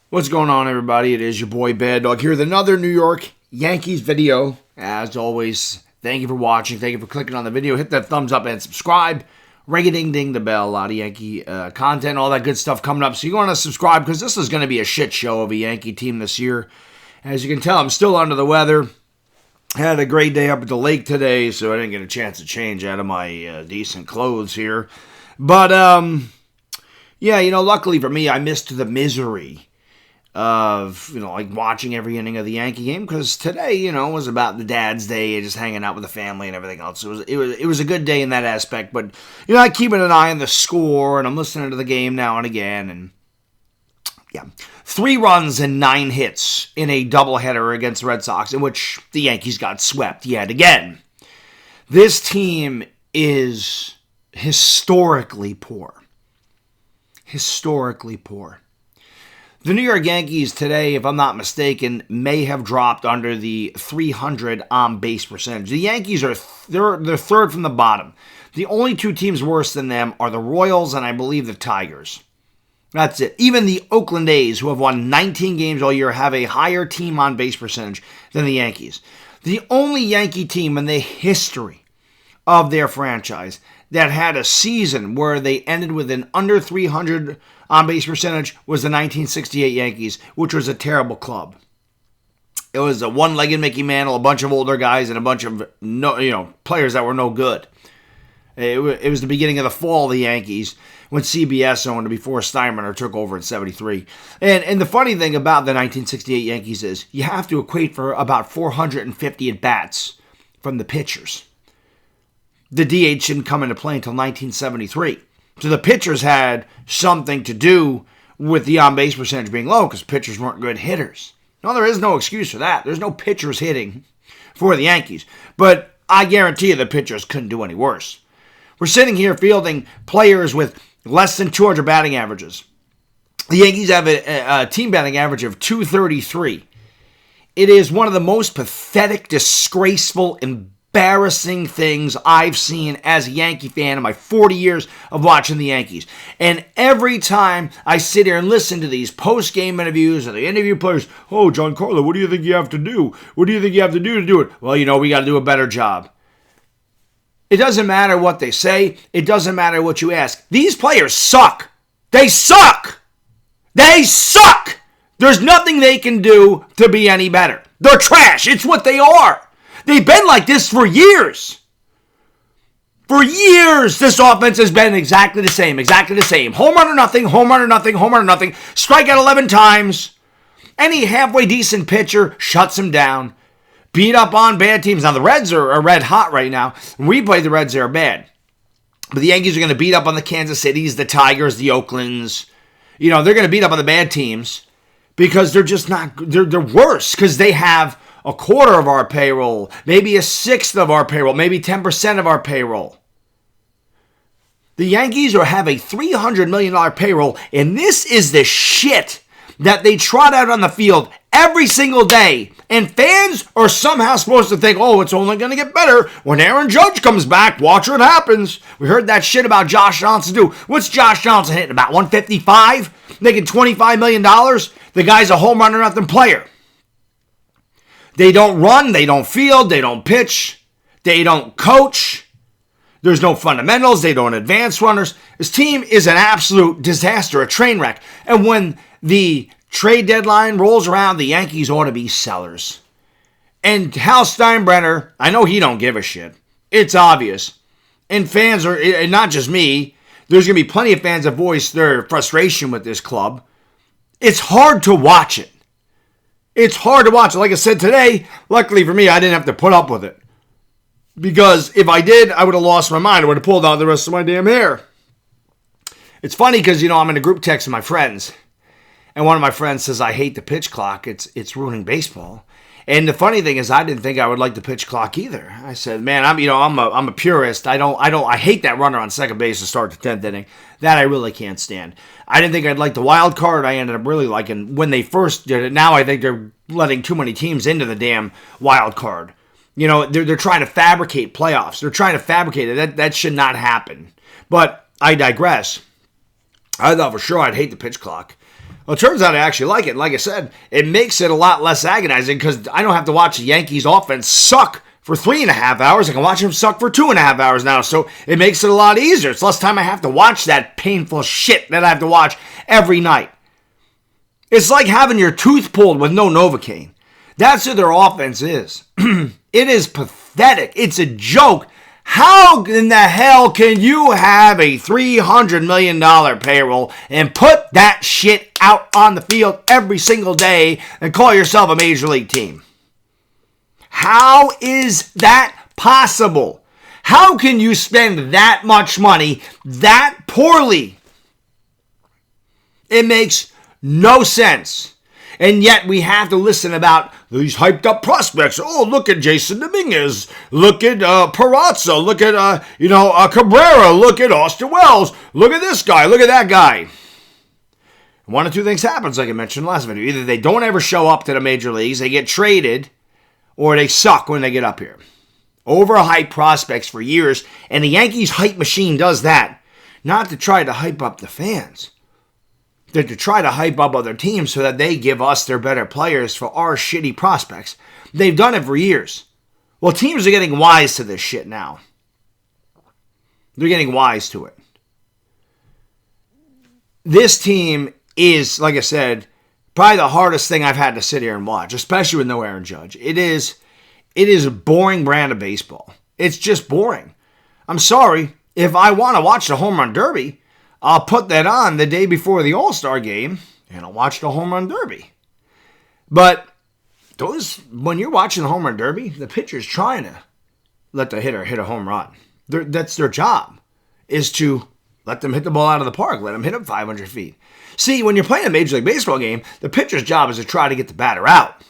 What's going on, everybody? It is your boy Baddog here with another New York Yankees video. As always, thank you for watching. Thank you for clicking on the video. Hit that thumbs up and subscribe. Ring-a-ding-ding the bell. A lot of Yankee content, all that good stuff coming up. So you want to subscribe because this is going to be a shit show of a Yankee team this year. As you can tell, I'm still under the weather. Had a great day up at the lake today, so I didn't get a chance to change out of my decent clothes here. But, yeah, luckily for me, I missed the misery of, like watching every inning of the Yankee game, because today, was about the dad's day, just hanging out with the family and everything else. It was a good day in that aspect, but, I keeping an eye on the score, and I'm listening to the game now and again, and, yeah. 3 runs and 9 hits in a doubleheader against the Red Sox, in which the Yankees got swept yet again. This team is historically poor. Historically poor. The New York Yankees today, if I'm not mistaken, may have dropped under the 300 on-base percentage. The Yankees they're third from the bottom. The only 2 teams worse than them are the Royals and I believe the Tigers. That's it. Even the Oakland A's, who have won 19 games all year, have a higher team on-base percentage than the Yankees. The only Yankee team in the history of their franchise that had a season where they ended with an under 300 on-base percentage was the 1968 Yankees, which was a terrible club. It was a one-legged Mickey Mantle, a bunch of older guys, and a bunch of players that were no good. It was the beginning of the fall of the Yankees when CBS owned it before Steinbrenner took over in 73. And the funny thing about the 1968 Yankees is you have to equate for about 450 at-bats from the pitchers. The DH didn't come into play until 1973. So the pitchers had something to do with the on-base percentage being low because pitchers weren't good hitters. No, there is no excuse for that. There's no pitchers hitting for the Yankees. But I guarantee you the pitchers couldn't do any worse. We're sitting here fielding players with less than 200 batting averages. The Yankees have a team batting average of 233. It is one of the most pathetic, disgraceful, embarrassing things I've seen as a Yankee fan in my 40 years of watching the Yankees. And every time I sit here and listen to these post-game interviews or the interview players, oh, Giancarlo, what do you think you have to do? What do you think you have to do it? Well, we got to do a better job. It doesn't matter what they say. It doesn't matter what you ask. These players suck. They suck. They suck. There's nothing they can do to be any better. They're trash. It's what they are. They've been like this for years. For years, this offense has been exactly the same. Home run or nothing, home run or nothing, home run or nothing. Strike out 11 times. Any halfway decent pitcher shuts them down. Beat up on bad teams. Now, the Reds are red hot right now. When we play the Reds, they're bad. But the Yankees are going to beat up on the Kansas Cities, the Tigers, the Oaklands. They're going to beat up on the bad teams because they're just not, they're worse because they have a quarter of our payroll, maybe a sixth of our payroll, maybe 10% of our payroll. The Yankees have a $300 million payroll, and this is the shit that they trot out on the field every single day. And fans are somehow supposed to think, oh, it's only going to get better when Aaron Judge comes back. Watch what happens. We heard that shit about Josh Johnson too. What's Josh Johnson hitting? About 155? Making $25 million? The guy's a home run or nothing player. They don't run, they don't field, they don't pitch, they don't coach. There's no fundamentals, they don't advance runners. This team is an absolute disaster, a train wreck. And when the trade deadline rolls around, the Yankees ought to be sellers. And Hal Steinbrenner, I know he don't give a shit. It's obvious. And fans are, and not just me, there's going to be plenty of fans that voice their frustration with this club. It's hard to watch it. It's hard to watch. Like I said today, luckily for me, I didn't have to put up with it. Because if I did, I would have lost my mind. I would have pulled out the rest of my damn hair. It's funny because, I'm in a group text with my friends. And one of my friends says, I hate the pitch clock. It's ruining baseball. And the funny thing is, I didn't think I would like the pitch clock either. I said, man, I'm a purist. I hate that runner on second base to start the 10th inning. That I really can't stand. I didn't think I'd like the wild card. I ended up really liking when they first did it. Now I think they're letting too many teams into the damn wild card. They're trying to fabricate playoffs. They're trying to fabricate it. That should not happen. But I digress. I thought for sure I'd hate the pitch clock. Well, it turns out I actually like it. Like I said, it makes it a lot less agonizing because I don't have to watch the Yankees offense suck for 3.5 hours. I can watch them suck for 2.5 hours now. So it makes it a lot easier. It's less time I have to watch that painful shit that I have to watch every night. It's like having your tooth pulled with no Novocaine. That's what their offense is. It is pathetic. It's a joke. How in the hell can you have a $300 million payroll and put that shit out on the field every single day and call yourself a major league team? How is that possible? How can you spend that much money that poorly? It makes no sense. And yet we have to listen about these hyped up prospects. Oh, look at Jason Dominguez. Look at Peraza. Look at, Cabrera. Look at Austin Wells. Look at this guy. Look at that guy. One of two things happens, like I mentioned in the last video. Either they don't ever show up to the major leagues, they get traded, or they suck when they get up here. Overhyped prospects for years, and the Yankees hype machine does that. Not to try to hype up the fans. They're to try to hype up other teams so that they give us their better players for our shitty prospects. They've done it for years. Well, teams are getting wise to this shit now. They're getting wise to it. This team is, like I said, probably the hardest thing I've had to sit here and watch, especially with no Aaron Judge. It is a boring brand of baseball. It's just boring. I'm sorry. If I want to watch the home run derby, I'll put that on the day before the All-Star game, and I'll watch the home run derby. But when you're watching the home run derby, the pitcher's trying to let the hitter hit a home run. That's their job, is to let them hit the ball out of the park, let them hit it 500 feet. See, when you're playing a Major League Baseball game, the pitcher's job is to try to get the batter out.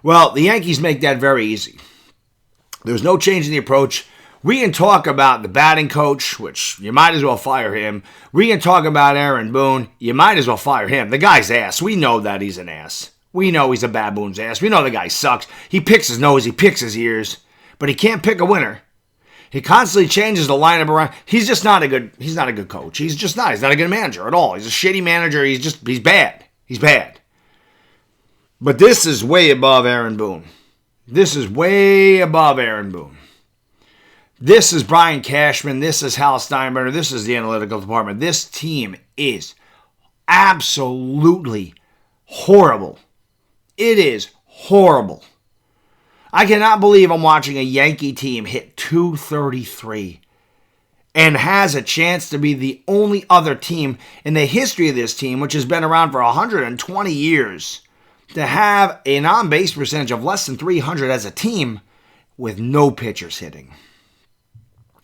Well, the Yankees make that very easy. There's no change in the approach. We can talk about the batting coach, which you might as well fire him. We can talk about Aaron Boone. You might as well fire him. The guy's ass. We know that he's an ass. We know he's a baboon's ass. We know the guy sucks. He picks his nose. He picks his ears. But he can't pick a winner. He constantly changes the lineup around. He's not a good coach. He's just not. He's not a good manager at all. He's a shitty manager. He's bad. He's bad. But this is way above Aaron Boone. This is way above Aaron Boone. This is Brian Cashman. This is Hal Steinbrenner. This is the analytical department. This team is absolutely horrible. It is horrible. I cannot believe I'm watching a Yankee team hit .233 and has a chance to be the only other team in the history of this team, which has been around for 120 years, to have an on-base percentage of less than 300 as a team with no pitchers hitting.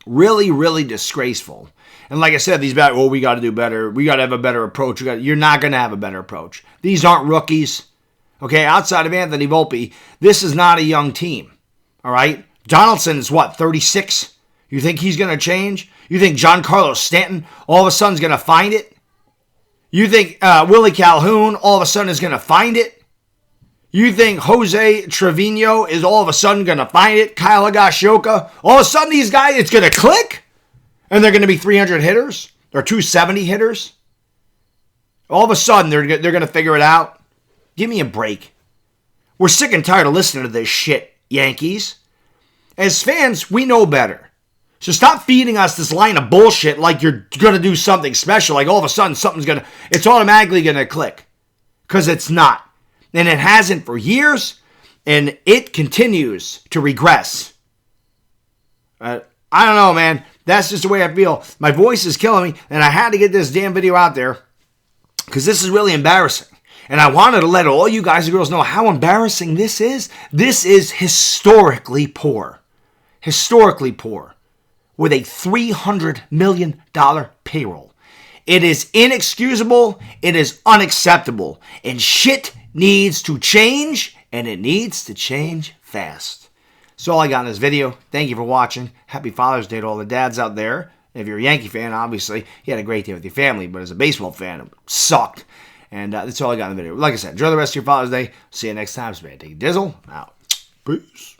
Really, really disgraceful. And like I said, these guys, we got to do better. We got to have a better approach. You're not going to have a better approach. These aren't rookies. Okay, outside of Anthony Volpe, this is not a young team. All right? Donaldson is 36? You think he's going to change? You think Giancarlo Stanton all of a sudden is going to find it? You think Willie Calhoun all of a sudden is going to find it? You think Jose Trevino is all of a sudden going to find it? Kyle Higashioka? All of a sudden these guys, it's going to click? And they're going to be 300 hitters? Or 270 hitters? All of a sudden they're going to figure it out? Give me a break. We're sick and tired of listening to this shit, Yankees. As fans, we know better. So stop feeding us this line of bullshit like you're going to do something special. Like all of a sudden it's automatically going to click. Because it's not. And it hasn't for years, and it continues to regress. I don't know, man. That's just the way I feel. My voice is killing me, and I had to get this damn video out there because this is really embarrassing. And I wanted to let all you guys and girls know how embarrassing this is. This is historically poor. Historically poor. With a $300 million payroll. It is inexcusable. It is unacceptable. And shit needs to change and it needs to change fast. That's all I got in this video. Thank you for watching. Happy Father's Day to all the dads out there. If you're a Yankee fan, obviously, you had a great day with your family, but as a baseball fan, it sucked. And that's all I got in the video. Like I said, enjoy the rest of your Father's Day. See you next time. It's been Dizzle. Out. Peace.